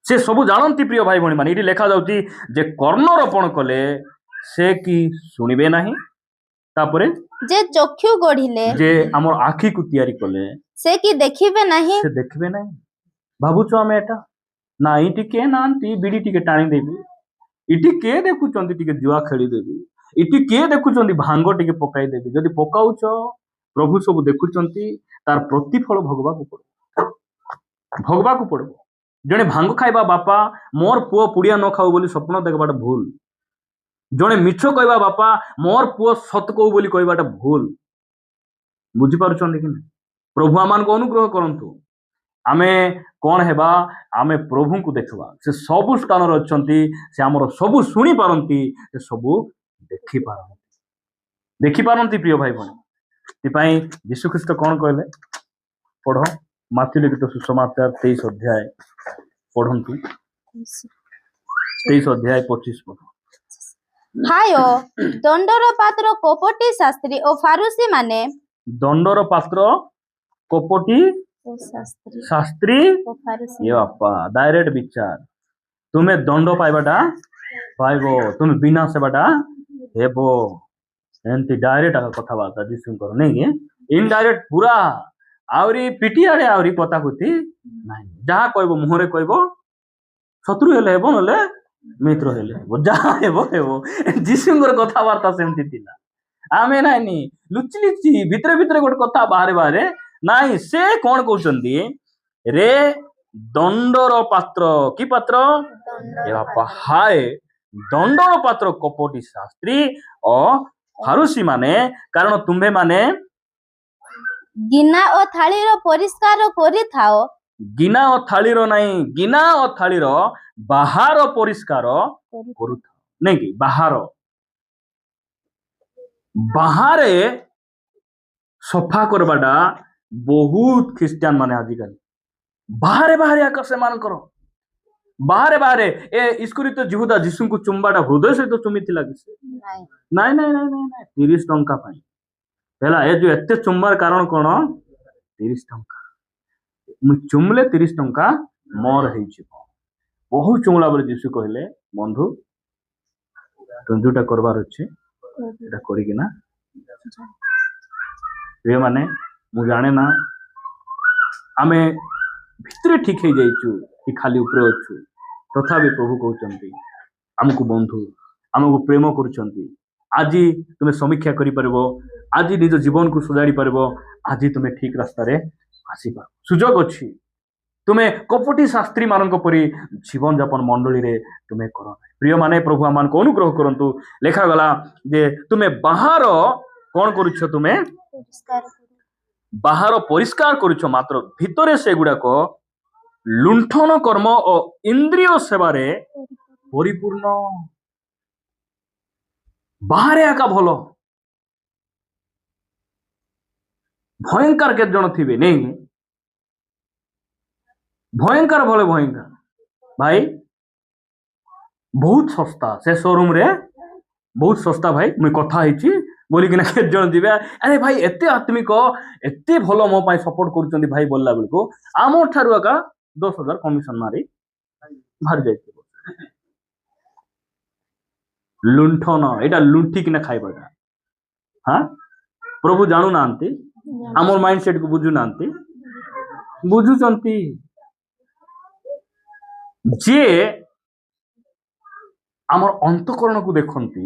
ସେ ସବୁ ଜାଣନ୍ତି। ପ୍ରିୟ ଭାଇ ଭଉଣୀ ମାନେ, ଏଇଠି ଲେଖା ଯାଉଛି ଯେ କର୍ଣ୍ଣରୋପଣ କଲେ ସେ କି ଶୁଣିବେ ନାହିଁ, ତାପରେ ଯେ ଚକ୍ଷୁ ଗଢିଲେ, ଯେ ଆମର ଆଖିକୁ ତିଆରି କଲେ ସେ କି ଦେଖିବେ ନାହିଁ, ସେ ଦେଖିବେ ନାହିଁ। ଭାବୁଛୁ ଆମେ ଏଟା ନା, ଏଇଠି କିଏ ନାହାନ୍ତି ବିଡି ଟିକେ ଟାଣିଦେବି, ଏଠି କିଏ ଦେଖୁଛନ୍ତି ଟିକେ ଜୁଆ ଖେଳିଦେବି, ଏଠି କିଏ ଦେଖୁଛନ୍ତି ଭାଙ୍ଗ ଟିକେ ପକାଇଦେବି। ଯଦି ପକାଉଛ, ପ୍ରଭୁ ସବୁ ଦେଖୁଛନ୍ତି, ତାର ପ୍ରତିଫଳ ଭୋଗବାକୁ ପଡିବ। ଜଣେ ଭାଙ୍ଗ ଖାଇବା ବାପା ମୋର ପୁଅ ପୁଡ଼ିଆ ନ ଖାଉ ବୋଲି ସ୍ୱପ୍ନ ଦେଖିବାଟା ଭୁଲ। ଜଣେ ମିଛ କହିବା ବାପା ମୋର ପୁଅ ସତ କହୁ ବୋଲି କହିବାଟା ଭୁଲ। ବୁଝିପାରୁଛନ୍ତି କି ନା? ପ୍ରଭୁ ଆମମାନଙ୍କୁ ଅନୁଗ୍ରହ କରନ୍ତୁ। ଆମେ କଣ ହେବା? ଆମେ ପ୍ରଭୁଙ୍କୁ ଦେଖିବା। ସେ ସବୁ ସ୍ଥାନରେ ଅଛନ୍ତି, ସେ ଆମର ସବୁ ଶୁଣି ପାରନ୍ତି, ସେ ସବୁ ଦେଖିପାରନ୍ତି। ପ୍ରିୟ ଭାଇ ଭଉଣୀ, ସେଥିପାଇଁ ଯୀଶୁ ଖ୍ରୀଷ୍ଟ କଣ କହିଲେ? ପଢ, ମାଥ୍ୟୁ ଲିଖିତ ସୁସମାଚାର 23 ଅଧ୍ୟାୟ ପଢନ୍ତୁ। 23 ଅଧ୍ୟାୟ 25 ପଢ। ହାୟ ଦଣ୍ଡର ପାତ୍ର କପଟୀ ଶାସ୍ତ୍ରୀ ଓ ଫାରୁସୀ ମାନେ, ଦଣ୍ଡର ପାତ୍ର କପଟୀ ଶାସ୍ତ୍ରୀ ଏ ବାପା ଡାଇରେକ୍ଟ ବିଚାର। ତୁମେ ଦଣ୍ଡ ପାଇବାଟା ପାଇବ, ତୁମେ ବିନାଶ ହେବାଟା ହେବ। ଏମିତି ଡାଇରେକ୍ଟ କଥାବାର୍ତ୍ତା ଯୀଶୁଙ୍କର, ନାଇଁ କି? ଇନଡାଇରେକ୍ଟ ପୁରା ଆହୁରି ପିଟି ଆଡେ ଆହୁରି କଥାକୁତି ନାହିଁ। ଯାହା କହିବ ମୁହଁରେ କହିବ, ଶତ୍ରୁ ହେଲେ ହେବ, ନହେଲେ ମିତ୍ର ହେଲେ ହେବ, ଯାହା ହେବ। ଯୀଶୁଙ୍କର କଥାବାର୍ତ୍ତା ସେମିତି ଥିଲା। ଆମେ ନାଇଁନି ଲୁଚି ଭିତରେ ଗୋଟେ କଥା ବାହାରେ ନାଇଁ। ସେ କଣ କହୁଛନ୍ତି? ରେ ଦଣ୍ଡର ପାତ୍ର, କି ପାତ୍ର? ହାୟ ଦଣ୍ଡର ପାତ୍ର କପଟୀ ଶାସ୍ତ୍ରୀ ଓ ଫାରୁସୀ ମାନେ, କାରଣ ତୁମ୍ଭେ ମାନେ ଗିନା ଓ ଥାଳିର ପରିଷ୍କାର କରିଥାଅ। ଗିନା ଓ ଥାଳିର ନାହିଁ, ଗିନା ଓ ଥାଳିର ବାହାର ପରିଷ୍କାର କରୁଥାଅ, ନାଇଁ କି? ବାହାରେ ସଫା କରବାଟା ବହୁତ ଖ୍ରୀଷ୍ଟିଆନ ମାନେ ଆଜିକାଲି ବାହାରେ ଆକା ସେମାନଙ୍କର ବାହାରେ ଏ ଇସ୍କୁରିତ ଜିହୁଦା ଯୀଶୁଙ୍କୁ ଚୁମ୍ବାଟା ହୃଦୟ ସହିତ ଚୁମିଥିଲା କି? ନାଇଁ 30 ଟଙ୍କା ପାଇଁ ହେଲା। ଏ ଯୋଉ ଏତେ ଚୁମ୍ବାର କାରଣ କଣ? 30 ଟଙ୍କା। ମୁଁ ଚୁମଲେ 30 ଟଙ୍କା ମୋର ହେଇଯିବ। ବହୁତ ଚୁମଲା ବୋଲି ଯୀଶୁ କହିଲେ, ବନ୍ଧୁ ତୁମେ ଯୋଉଟା କରବାର ଅଛି ସେଟା କରିକିନା। ପ୍ରିୟ ମାନେ, ମୁଁ ଜାଣେ ନା ଆମେ ଭିତରେ ଠିକ ହେଇଯାଇଛୁ କି ଖାଲି ଉପରେ ଅଛୁ, ତଥାପି ପ୍ରଭୁ କହୁଛନ୍ତି ଆମକୁ ବନ୍ଧୁ, ଆମକୁ ପ୍ରେମ କରୁଛନ୍ତି। ଆଜି ତୁମେ ସମୀକ୍ଷା କରିପାରିବ, ଆଜି ନିଜ ଜୀବନକୁ ସୁଧାରି ପାରିବ, ଆଜି ତୁମେ ଠିକ ରାସ୍ତାରେ ଆସିପାରିବ, ସୁଯୋଗ ଅଛି। ତୁମେ କପଟି ଶାସ୍ତ୍ରୀ ମାନଙ୍କ ପରି ଜୀବନ ଯାପନ ମଣ୍ଡଳୀରେ ତୁମେ କର ନାହିଁ। ପ୍ରିୟ ମାନେ, ପ୍ରଭୁ ଆମମାନଙ୍କୁ ଅନୁଗ୍ରହ କରନ୍ତୁ। ଲେଖାଗଲା ଯେ ତୁମେ ବାହାର କଣ କରୁଛ, ତୁମେ ବାହାର ପରିଷ୍କାର କରୁଛ, ମାତ୍ର ଭିତରେ ସେଗୁଡାକ ଲୁଣ୍ଠନ କର୍ମ ଓ ଇନ୍ଦ୍ରିୟ ସେବାରେ ପରିପୂର୍ଣ୍ଣ। ବାହାରେ ଏକା ଭଲ, ଭୟଙ୍କର କେତେ ଜଣ ଥିବେ ନେଇ, ଭୟଙ୍କର ଭଲେ ଭୟଙ୍କର ଭାଇ, ବହୁତ ଶସ୍ତା ସେ ସୋରୁମ ରେ, ବହୁତ ଶସ୍ତା ଭାଇ, ମୁଇଁ କଥା ହେଇଛି ବୋଲିକିନା କେତେ ଜଣ ଯିବେ। ଆରେ ଭାଇ ଏତେ ଆତ୍ମିକ, ଏତେ ଭଲ ମୋ ପାଇଁ ସପୋର୍ଟ କରୁଛନ୍ତି ଭାଇ ବୋଲିଲା ବେଳକୁ ଆମ ଠାରୁ ଏକା 10,000 କମିଶନ ମାରି ବାହାରି ଯାଇଥିବ। ଲୁଣ୍ଠନ, ଏଇଟା ଲୁଣ୍ଠିକିନା ଖାଇବାଟା। ହଁ, ପ୍ରଭୁ ଜାଣୁନାହାନ୍ତି, ଆମର ମାଇଣ୍ଡ ସେଟ୍ କୁ ବୁଝୁନାହାନ୍ତି। ବୁଝୁଛନ୍ତି ଯେ ଆମର ଅନ୍ତଃକରଣକୁ ଦେଖନ୍ତି,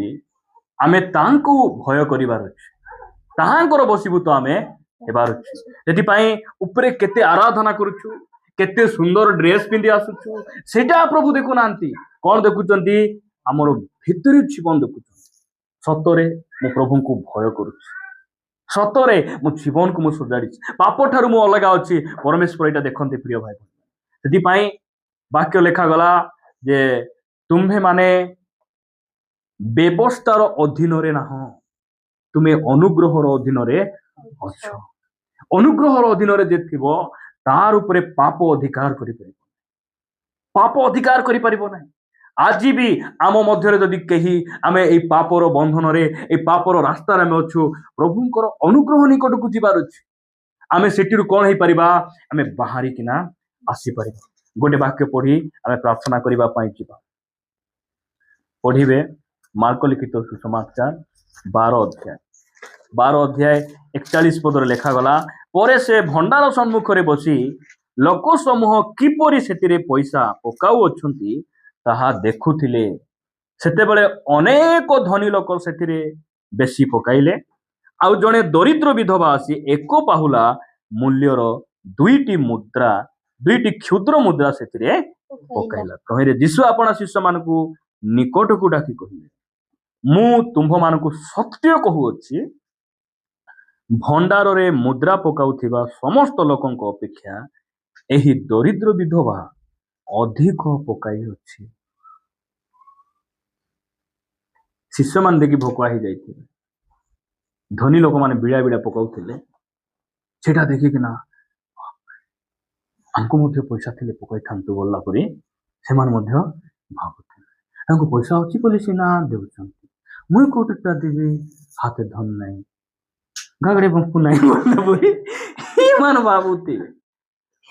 ଆମେ ତାଙ୍କୁ ଭୟ କରିବାର ଅଛି, ତାହାଙ୍କର ବଶୀଭୂତ ଆମେ ହେବାର ଅଛି। ସେଥିପାଇଁ ଉପରେ କେତେ ଆରାଧନା କରୁଛୁ, କେତେ ସୁନ୍ଦର ଡ୍ରେସ ପିନ୍ଧି ଆସୁଛୁ, ସେଇଟା ପ୍ରଭୁ ଦେଖୁନାହାନ୍ତି। କଣ ଦେଖୁଛନ୍ତି? ଆମର ଭିତରି ଜୀବନ ଦେଖୁଛନ୍ତି। ସତରେ ମୁଁ ପ୍ରଭୁଙ୍କୁ ଭୟ କରୁଛି, ସତରେ ମୋ ଜୀବନକୁ ମୁଁ ସୁଧାରିଛି, ପାପ ଠାରୁ ମୁଁ ଅଲଗା ଅଛି, ପରମେଶ୍ୱର ଏଇଟା ଦେଖନ୍ତି ପ୍ରିୟ ଭାଇ। ସେଥିପାଇଁ ବାକ୍ୟ ଲେଖାଗଲା ଯେ ତୁମ୍ଭେ ମାନେ ବ୍ୟବସ୍ଥାର ଅଧୀନରେ ନାହଁ, ତୁମେ ଅନୁଗ୍ରହର ଅଧୀନରେ ଅଛ। ଅନୁଗ୍ରହର ଅଧୀନରେ ଯେ ଥିବ ତାର ଉପରେ ପାପ ଅଧିକାର କରିପାରିବ, ପାପ ଅଧିକାର କରିପାରିବ ନାହିଁ। ଆଜି ବି ଆମ ମଧ୍ୟରେ ଯଦି କେହି ଆମେ ଏଇ ପାପର ବନ୍ଧନରେ, ଏଇ ପାପର ରାସ୍ତାରେ ଆମେ ଅଛୁ, ପ୍ରଭୁଙ୍କର ଅନୁଗ୍ରହ ନିକଟକୁ ଯିବାର ଅଛି। ଆମେ ସେଠିରୁ କଣ ହେଇପାରିବା? ଆମେ ବାହାରିକିନା ଆସିପାରିବା। ଗୋଟେ ବାକ୍ୟ ପଢି ଆମେ ପ୍ରାର୍ଥନା କରିବା ପାଇଁ ଯିବା। ପଢିବେ ମାର୍କ ଲିଖିତ ସୁସମାଚାର 12 ଅଧ୍ୟାୟ 41 ପଦରେ ଲେଖାଗଲା, ପରେ ସେ ଭଣ୍ଡାର ସମ୍ମୁଖରେ ବସି ଲୋକ ସମୂହ କିପରି ସେଥିରେ ପଇସା ପକାଉଅଛନ୍ତି ତାହା ଦେଖୁଥିଲେ। ସେତେବେଳେ ଅନେକ ଧନୀ ଲୋକ ସେଥିରେ ବେଶୀ ପକାଇଲେ, ଆଉ ଜଣେ ଦରିଦ୍ର ବିଧବା ଆସି 1 ପାହୁଲା ମୂଲ୍ୟର 2ଟି କ୍ଷୁଦ୍ର ମୁଦ୍ରା ସେଥିରେ ପକାଇଲା। ତହିଁରେ ଯୀଶୁ ଆପଣା ଶିଷ୍ୟମାନଙ୍କୁ ନିକଟକୁ ଡାକି କହିଲେ, ମୁଁ ତୁମ୍ଭମାନଙ୍କୁ ସତ୍ୟ କହୁଅଛି, ଭଣ୍ଡାରରେ ମୁଦ୍ରା ପକାଉଥିବା ସମସ୍ତ ଲୋକଙ୍କ ଅପେକ୍ଷା ଏହି ଦରିଦ୍ର ବିଧବା ଅଧିକ ପକାଇଅଛି। ଶିଷ୍ୟମାନେ ଦେଖି ଭୋକା ହେଇଯାଇଥିଲେ, ଧନୀ ଲୋକମାନେ ବିଡ଼ା ବିଡ଼ା ପକାଉଥିଲେ। ସେଟା ଦେଖିକିନା ଆମକୁ ମଧ୍ୟ ପଇସା ଥିଲେ ପକାଇଥାନ୍ତୁ ବୋଲିଲା ପରି ସେମାନେ ମଧ୍ୟ ଭାବୁଥିଲେ। ତାଙ୍କୁ ପଇସା ଅଛି ବୋଲି ସିନା ଦେଉଛନ୍ତି, ମୁଇଁ କୋଉଟା ଦେବି, ହାତେ ଧନ ନାହିଁ, ଗାଗଡେ ବଙ୍କୁ ନାହିଁ ବୋଲିଲା ପରି ଏମାନେ ଭାବୁଥିଲେ।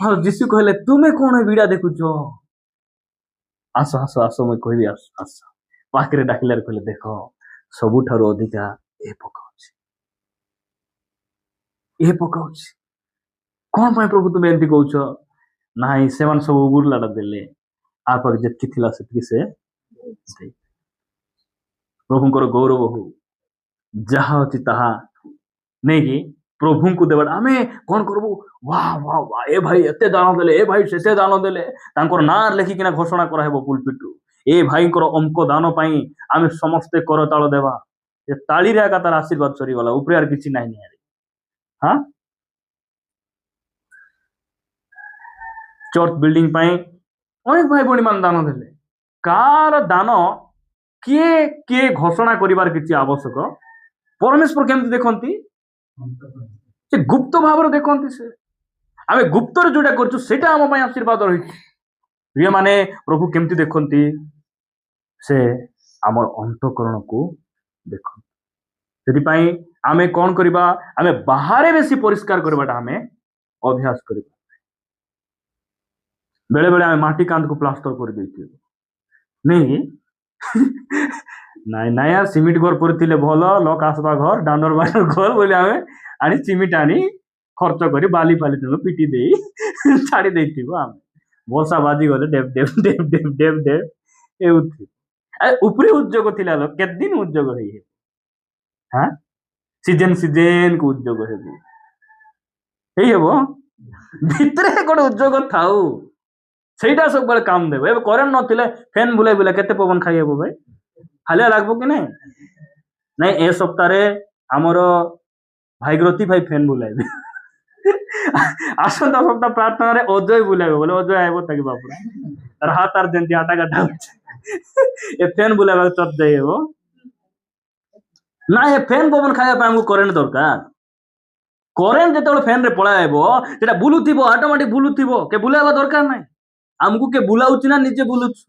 ଆଉ ଯୀଶୁ କହିଲେ, ତୁମେ କଣ ବିଡ଼ା ଦେଖୁଛ? ଆସ ଆସ ଆସ, ମୁଇଁ କହିବି, ଆସ ଆସ। ପାଖରେ ଡାକିଲାରେ କହିଲେ, ଦେଖ ସବୁଠାରୁ ଅଧିକା ଏ ପକାଉଛି, ଏ ପକାଉଛି। କଣ ପାଇଁ ପ୍ରଭୁ ତୁମେ ଏମିତି କହୁଛ? ନାହିଁ, ସେମାନେ ସବୁ ବୁର୍ଲାଟା ଦେଲେ, ଆ ପାଖରେ ଯେତିକି ଥିଲା ସେତିକି ସେ ଦେଇ। ପ୍ରଭୁଙ୍କର ଗୌରବ ହଉ, ଯାହା ଅଛି ତାହା ନେଇକି ପ୍ରଭୁଙ୍କୁ ଦେବାଟା। ଆମେ କଣ କରବୁ? ଏ ଭାଇ ଏତେ ଦାନ ଦେଲେ, ଏ ଭାଇ ସେତେ ଦାନ ଦେଲେ, ତାଙ୍କର ନାଁ ଲେଖିକିନା ଘୋଷଣା କରାହେବ ପୁଲପିଟରୁ, ଏ ଭାଇଙ୍କର ଅଙ୍କ ଦାନ ପାଇଁ ଆମେ ସମସ୍ତେ କରତାଳ ଦେବା। ଏ ତାଳିରେ ଏକା ତାର ଆଶୀର୍ବାଦ ସରିଗଲା, ଉପରେ আর କିଛି ନାହିଁ। ହଁ, ଚର୍ଚ୍ଚ ବିଲ୍ଡିଂ ପାଇଁ ଅନେକ ଭାଇ ଭଉଣୀ ମାନେ ଦାନ ଦେଲେ। କାର ଦାନ କିଏ କିଏ ଘୋଷଣା କରିବାର କିଛି ଆବଶ୍ୟକ? ପରମେଶ୍ୱର କେମିତି ଦେଖନ୍ତି? ସେ ଗୁପ୍ତ ଭାବରେ ଦେଖନ୍ତି। ସେ ଆମେ ଗୁପ୍ତରେ ଯୋଉଟା କରୁଛୁ ସେଇଟା ଆମ ପାଇଁ ଆଶୀର୍ବାଦ ରହିଛି। ପ୍ରିୟ ମାନେ, ପ୍ରଭୁ କେମିତି ଦେଖନ୍ତି? ସେ ଆମର ଅନ୍ତଃକରଣକୁ ଦେଖନ୍ତି। ସେଥିପାଇଁ ଆମେ କଣ କରିବା? ଆମେ ବାହାରେ ବେଶୀ ପରିଷ୍କାର କରିବାଟା ଆମେ ଅଭ୍ୟାସ କରିବା। ବେଳେ ବେଳେ ଆମେ ମାଟି କାନ୍ଥକୁ ପ୍ଲାଷ୍ଟର କରିଦେଇଥିବୁ ନେଇ, ନାଇଁ ନାଇଁ ଆଉ ସିମିଟ ଘର କରିଥିଲେ ଭଲ, ଲୋକ ଆସିବା ଘର, ଡାଣ୍ଡର ବାଣ୍ଡର ଘର ବୋଲି ଆମେ ଆଣି ସିମିଟ ଆଣି ଖର୍ଚ୍ଚ କରି ବାଲି ଫାଲି ପିଟି ଦେଇ ଛାଡି ଦେଇଥିବୁ। ଆମେ ବର୍ଷା ବାଜିଗଲେ ଡେବ ଡେବ ଡେବ ଡେବ ଡେବ ଡେବ ଏଉଥିବ। ଉପରେ ଉଦ୍యోଗ ଥିଲା, କେତେ ଦିନ ଉଦ୍యోଗ ହେଇଯିବ। হ্যাঁ ସିଜନ ସିଜନ କୁ ଉଦ୍ୟୋଗ ହେବୁ ହେଇ ହେବ ଭିତରେ ଗୋଟେ ଉଦ୍ୟୋଗ ଥାଉ ସେଇଟା ସବୁବେଳେ କାମ ଦେବ। ଏବେ କରେଣ୍ଟ ନଥିଲେ ଫ୍ୟାନ୍ ବୁଲେଇ ବୁଲେଇ କେତେ ପବନ ଖାଇ ହେବ ଭାଇ ହାଲିଆ ଲାଗବ କି ନାଇଁ? ନାଇଁ ଏ ସପ୍ତାହରେ ଆମର ଭାଇଗ୍ରତି ଭାଇ ଫ୍ୟାନ୍ ବୁଲାଇବେ ଆସନ୍ତା ସପ୍ତାହ ପ୍ରାର୍ଥନାରେ ଅଜୟ ବୁଲାଇବ ବୋଲେ ଅଜୟ ଆଇବ ତାକି ବାପୁରା ତାର ହାତ ତାର ଯେମିତି ଆଟା କାଟା ହଉଛି ଏ ଫ୍ୟାନ୍ ବୁଲାଇବାକୁ ଚର୍ଚ୍ଚ ଯାଇ ହେବ ନା? ଏ ଫ୍ୟାନ୍ ପବନ ଖାଇବା ପାଇଁ ଆମକୁ କରେଣ୍ଟ ଦରକାର। କରେଣ୍ଟ ଯେତେବେଳେ ଫ୍ୟାନ୍ ରେ ପଳାଇବ ସେଟା ବୁଲୁଥିବ ଅଟୋମେଟିକ ବୁଲୁଥିବ କେ ବୁଲାଇବା ଦରକାର ନାହିଁ। ଆମକୁ କେ ବୁଲାଉଛି ନା ନିଜେ ବୁଲୁଛୁ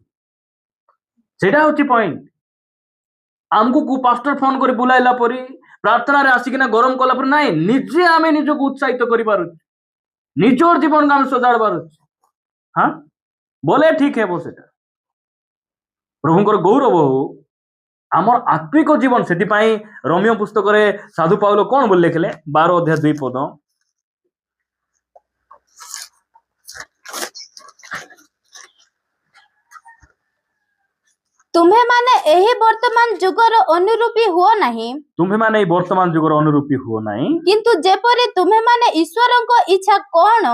ସେଇଟା ହଉଛି ପଏଣ୍ଟ। ଆମକୁ ପାଷ୍ଟର ଫୋନ କରି ବୁଲାଇଲା ପରି ପ୍ରାର୍ଥନାରେ ଆସିକିନା ଗରମ କଲା ପରେ ନାଇଁ ନିଜେ ଆମେ ନିଜକୁ ଉତ୍ସାହିତ କରିପାରୁଛୁ ନିଜର ଜୀବନକୁ ଆମେ ସଜାଡ଼ି ପାରୁଛୁ ହଁ ବୋଲେ ଠିକ ହେବ ସେଟା ପ୍ରଭୁଙ୍କର ଗୌରବ ହଉ ଆମର ଆତ୍ମିକ ଜୀବନ। ସେଥିପାଇଁ ରୋମିଓ ପୁସ୍ତକରେ ସାଧୁ ପାଉଲ କଣ ବୋଲି ଲେଖିଲେ 12 ଅଧ୍ୟାୟ 2 ପଦ ତୁମ୍ଭେ ମାନେ ଏହି ବର୍ତ୍ତମାନ ଯୁଗର ଅନୁରୂପୀ ହୁଅ ନାହିଁ ତୁମ୍ଭେ ମାନେ ଏଇ ବର୍ତ୍ତମାନ ଯୁଗର ଅନୁରୂପୀ ହୁଅ ନାହିଁ କିନ୍ତୁ ଯେପରି ତୁମ୍ଭେ ମାନେ ଈଶ୍ୱରଙ୍କ ଇଚ୍ଛା କଣ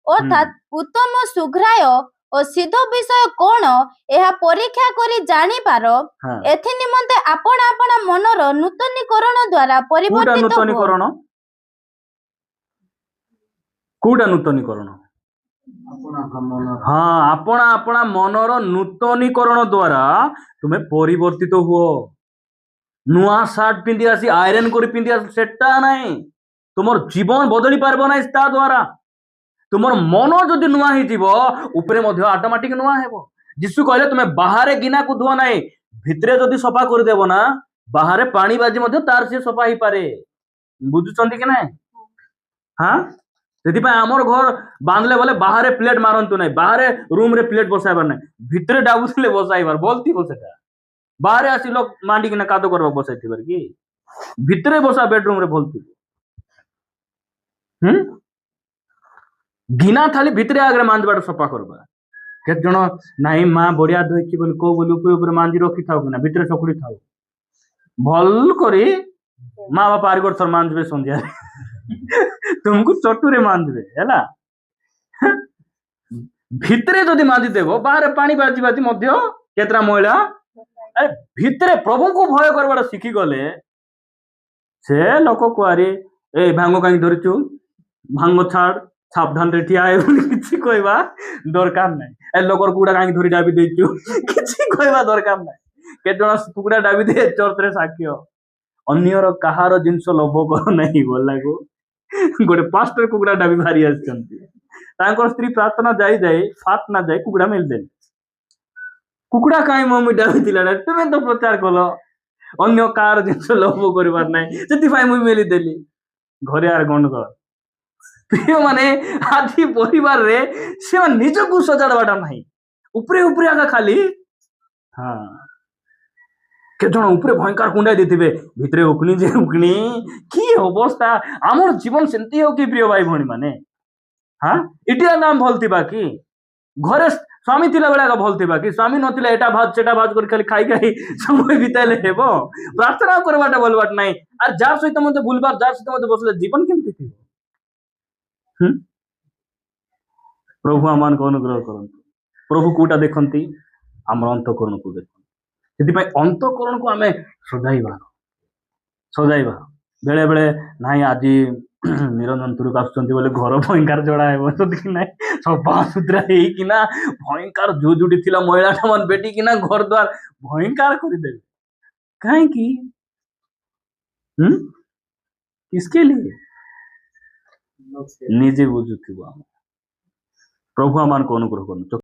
ଅର୍ଥାତ୍ ଉତ୍ତମ ସୁଗ୍ରାହ୍ୟ ଓ ସିଦ୍ଧ ବିଷୟ କଣ ଏହା ପରୀକ୍ଷା କରି ଜାଣିପାର ହଁ ଏଥି ନିମନ୍ତେ ଆପଣା ଆପଣା ମନର ନୂତନୀକରଣ ଦ୍ୱାରା କୋଉଟା ପରିବର୍ତ୍ତିତ ହୁଅ। ନୂତନୀକରଣ କୋଉଟା ନୂତନୀକରଣ ହଁ ଆପଣା ଆପଣା ମନର ନୂତନୀକରଣ ଦ୍ୱାରା ତୁମେ ପରିବର୍ତ୍ତିତ ହୁଅ। ନୂଆ ସାର୍ଟ ପିନ୍ଧି ଆସି ଆଇରନ୍ କରି ପିନ୍ଧି ଆସି ସେଟା ନାହିଁ ତୁମର ଜୀବନ ବଦଳି ପାରିବ ନାହିଁ ତା ଦ୍ୱାରା। ତୁମର ମନ ଯଦି ନୂଆ ହେଇଯିବ ଉପରେ ମଧ୍ୟ ଅଟୋମେଟିକ ନୂଆ ହେବ। ଯୀଶୁ କହିଲେ ତୁମେ ବାହାରେ ଗିନାକୁ ଧୁଅ ନାହିଁ ଭିତରେ ଯଦି ସଫା କରିଦେବ ନା ବାହାରେ ପାଣି ବାଜି ମଧ୍ୟ ତାର ସିଏ ସଫା ହେଇପାରେ। ବୁଝୁଛନ୍ତି କି ନାଇଁ? ହଁ ସେଥିପାଇଁ ଆମର ଘର ବାନ୍ଧିଲେ ବୋଲେ ବାହାରେ ପ୍ଲେଟ ମାରନ୍ତୁ ନାହିଁ ବାହାରେ ରୁମ ରେ ପ୍ଲେଟ ବସାଇବାର ନାହିଁ ଭିତରେ ଡାବୁଥିଲେ ବସାଇବାର ଭଲ ଥିବ ସେଟା। ବାହାରେ ଆସି ଲୋକ ମାଣ୍ଡିକିନା କାଦ କରିବା ବସାଇଥିବାର କି ଭିତରେ ବସା ବେଡରୁମ ରେ ଭଲ ଥିବ। ଗିନା ଥାଲି ଭିତରେ ଆଗରେ ମାଞ୍ଜିବାଟା ସଫା କରିବା। କେତେ ଜଣ ନାଇଁ ମା ବଢିଆ ଧୋଇଛି ବୋଲି କୋଉ ବୋଲି ଉପରେ ଉପରେ ମାଞ୍ଜି ରଖିଥାଉ କିନା ଭିତରେ ସକୁଡି ଥାଉ ଭଲ କରି ମା ବାପା ଆରି ଗୋଟେ ଥର ମାଞ୍ଜିବେ ସନ୍ଧ୍ୟାରେ ତୁମକୁ ଚଟୁରେ ମାଞ୍ଜିବେ ହେଲା। ଭିତରେ ଯଦି ମାଞ୍ଜିଦେବ ବାହାରେ ପାଣି ବାଜି ବାଜି ମଧ୍ୟ କେତେଟା ମହିଳା ଭିତରେ ପ୍ରଭୁଙ୍କୁ ଭୟ କରିବାଟା ଶିଖିଗଲେ ସେ ଲୋକ କୁଆରି ଏ ଭାଙ୍ଗ କାହିଁକି ଧରିଛୁ ଭାଙ୍ଗ ଛାଡ ସାବଧାନରେ ଠିଆ ହେବୁ କିଛି କହିବା ଦରକାର ନାହିଁ। ଏ ଲୋକର କୁକୁଡ଼ା କାହିଁକି ଧରି ଡାବି ଦେଇଛୁ କିଛି କହିବା ଦରକାର ନାହିଁ। କେତେ ଜଣ କୁକୁଡ଼ା ଡାବି ଦିଏ ଚର୍ଚ୍ଚରେ ସାକ୍ଷ୍ୟ ଅନ୍ୟର କାହାର ଜିନିଷ ଲୋଭ କର ନାହିଁ ଗଲାକୁ ଗୋଟେ ପାଷ୍ଟର କୁକୁଡ଼ା ଡାବି ବାହାରି ଆସିଛନ୍ତି ତାଙ୍କର ସ୍ତ୍ରୀ ପ୍ରାର୍ଥନା ଯାଇ ଯାଇ ଫାଟ ନା ଯାଇ କୁକୁଡ଼ା ମେଲିଦେଲେ। କୁକୁଡ଼ା କାହିଁ ମମି ଡାବିଥିଲା ତୁମେ ତ ପ୍ରଚାର କଲ ଅନ୍ୟ କାହାର ଜିନିଷ ଲୋଭ କରିବାର ନାହିଁ ସେଥିପାଇଁ ମୁଁ ମେଲିଦେଲି। ଘରେ ଆର ଗଣ୍ଡଗୋଳ ପ୍ରିୟ ମାନେ ଆଜି ପରିବାରରେ ସେମାନେ ନିଜକୁ ସଜାଡବାଟା ନାହିଁ ଉପରେ ଉପରେ ଆଗା ଖାଲି ହଁ କେତେ ଜଣ ଉପରେ ଭୟଙ୍କର କୁଣ୍ଡାଇ ଦେଇଥିବେ ଭିତରେ ଉକୁଣି ଯେ ଉକୁଣି କି ଅବସ୍ଥା। ଆମର ଜୀବନ ସେମିତି ହଉ କି ପ୍ରିୟ ଭାଇ ଭଉଣୀ ମାନେ ହଁ ଏଟିଆ ନାମ ଭଲ ଥିବା କି ଘରେ ସ୍ୱାମୀ ଥିଲା ବେଳେ ଆଗ ଭଲ ଥିବା କି ସ୍ୱାମୀ ନଥିଲେ ଏଟା ଭାଜ ସେଟା ଭାଜ କରି ଖାଲି ଖାଇ ଖାଇ ସମୟ ବିତାଇଲେ ହେବ ପ୍ରାର୍ଥନା କରିବାଟା ଭଲ ବାଟ ନାହିଁ। আর যার সহিত মধ্যে ভুলবার যার সহিত মধ্যে বসলে জীবন কেমতি থিব। প্রভু আমাকে অনুগ্রহ করন্তু প্রভু কোটা দেখନ୍ତି ଆମର ଅନ୍ତଃକରଣକୁ ଦେଖନ୍ତି। ସେଥିପାଇଁ ଅନ୍ତଃକରଣକୁ ଆମେ ସଜାଇବା ବେଳେ ବେଳେ ନାହିଁ ଆଜି ନିରଞ୍ଜନ ତୁରୁକୁ ଆସୁଛନ୍ତି ବୋଲେ ଘର ଭୟଙ୍କର ଜଡ଼ା ହେବ କି ନାହିଁ ସଫା ସୁତୁରା ହେଇକିନା ଭୟଙ୍କର ଯୋଉଠି ଥିଲା ମହିଳାଟା ମାନେ ବେଟିକିନା ଘର ଦ୍ୱାର ଭୟଙ୍କର କରିଦେବେ କାହିଁକି किसके लिए ନିଜେ ବୁଝୁଥିବ। ପ୍ରଭୁ ଆମମାନଙ୍କୁ ଅନୁଗ୍ରହ କରନ୍ତୁ।